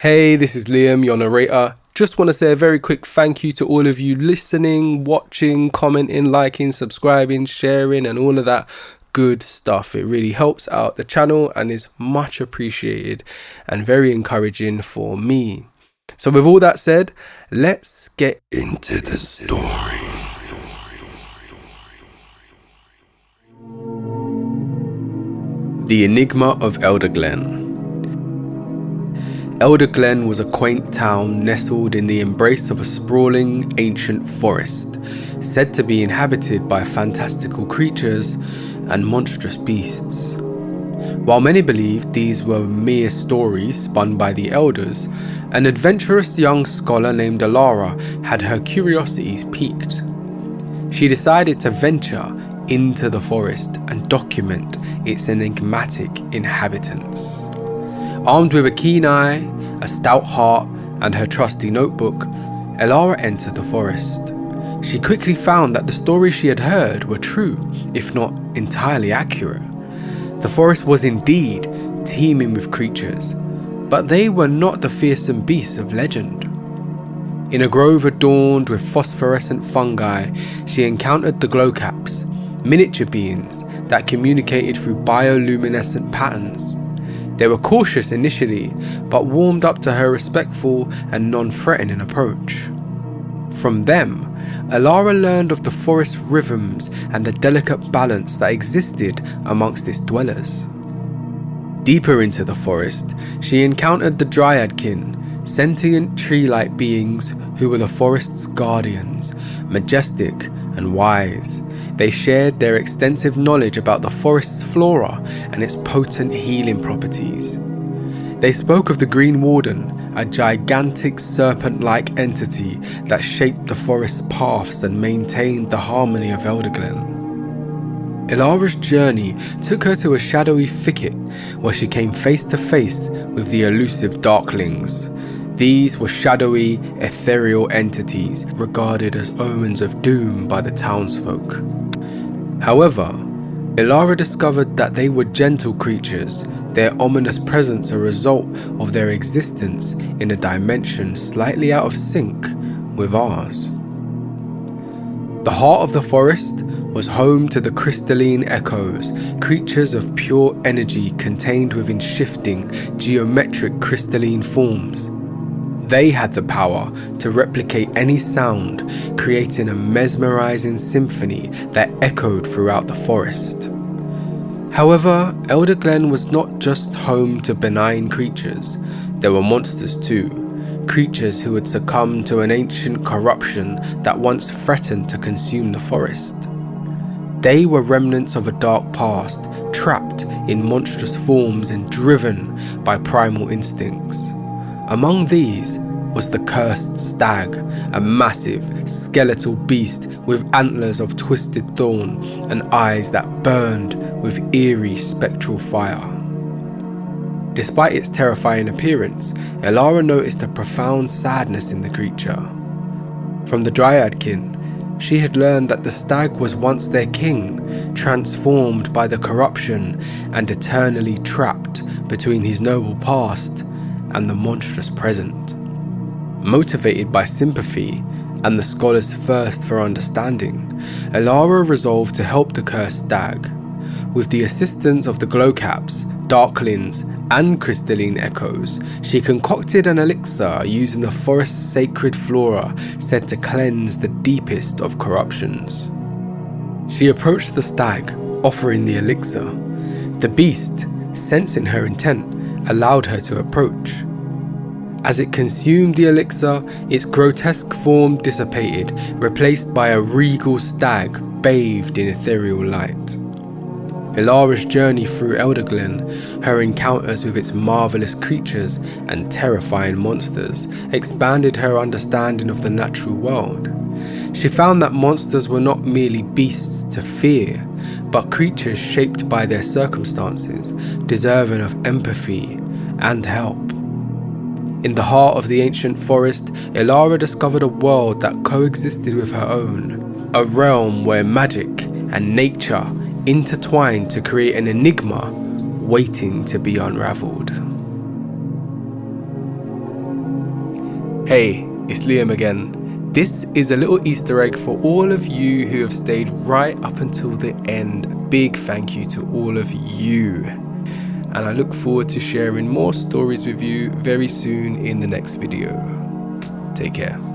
Hey, this is Liam, your narrator. Just want to say a very quick thank you to all of you listening, watching, commenting, liking, subscribing, sharing, and all of that good stuff. It really helps out the channel and is much appreciated and very encouraging for me. So with all that said, let's get into the story. The Enigma of Elderglen. Elderglen was a quaint town nestled in the embrace of a sprawling ancient forest, said to be inhabited by fantastical creatures and monstrous beasts. While many believed these were mere stories spun by the elders, an adventurous young scholar named Elara had her curiosities piqued. She decided to venture into the forest and document its enigmatic inhabitants. Armed with a keen eye, a stout heart, and her trusty notebook, Elara entered the forest. She quickly found that the stories she had heard were true, if not entirely accurate. The forest was indeed teeming with creatures, but they were not the fearsome beasts of legend. In a grove adorned with phosphorescent fungi, she encountered the glowcaps, miniature beings that communicated through bioluminescent patterns. They were cautious initially, but warmed up to her respectful and non-threatening approach. From them, Elara learned of the forest rhythms and the delicate balance that existed amongst its dwellers. Deeper into the forest, she encountered the Dryadkin, sentient tree-like beings who were the forest's guardians, majestic and wise. They shared their extensive knowledge about the forest's flora and its potent healing properties. They spoke of the Green Warden, a gigantic serpent-like entity that shaped the forest's paths and maintained the harmony of Elderglen. Elara's journey took her to a shadowy thicket where she came face to face with the elusive Darklings. These were shadowy, ethereal entities regarded as omens of doom by the townsfolk. However, Elara discovered that they were gentle creatures, their ominous presence a result of their existence in a dimension slightly out of sync with ours. The heart of the forest was home to the crystalline echoes, creatures of pure energy contained within shifting, geometric crystalline forms. They had the power to replicate any sound, creating a mesmerizing symphony that echoed throughout the forest. However, Elderglen was not just home to benign creatures. There were monsters too, creatures who had succumbed to an ancient corruption that once threatened to consume the forest. They were remnants of a dark past, trapped in monstrous forms and driven by primal instincts. Among these was the cursed stag, a massive, skeletal beast with antlers of twisted thorn and eyes that burned with eerie spectral fire. Despite its terrifying appearance, Elara noticed a profound sadness in the creature. From the Dryadkin, she had learned that the stag was once their king, transformed by the corruption and eternally trapped between his noble past and the monstrous present. Motivated by sympathy and the scholar's thirst for understanding, Elara resolved to help the cursed stag. With the assistance of the glowcaps, darklings, and crystalline echoes, she concocted an elixir using the forest's sacred flora said to cleanse the deepest of corruptions. She approached the stag, offering the elixir. The beast, sensing her intent, allowed her to approach. As it consumed the elixir, its grotesque form dissipated, replaced by a regal stag bathed in ethereal light. Elara's journey through Elderglen, her encounters with its marvelous creatures and terrifying monsters, expanded her understanding of the natural world. She found that monsters were not merely beasts to fear, but creatures shaped by their circumstances, deserving of empathy and help. In the heart of the ancient forest, Elara discovered a world that coexisted with her own, a realm where magic and nature intertwined to create an enigma waiting to be unraveled. Hey, it's Liam again. This is a little Easter egg for all of you who have stayed right up until the end. Big thank you to all of you. And I look forward to sharing more stories with you very soon in the next video. Take care.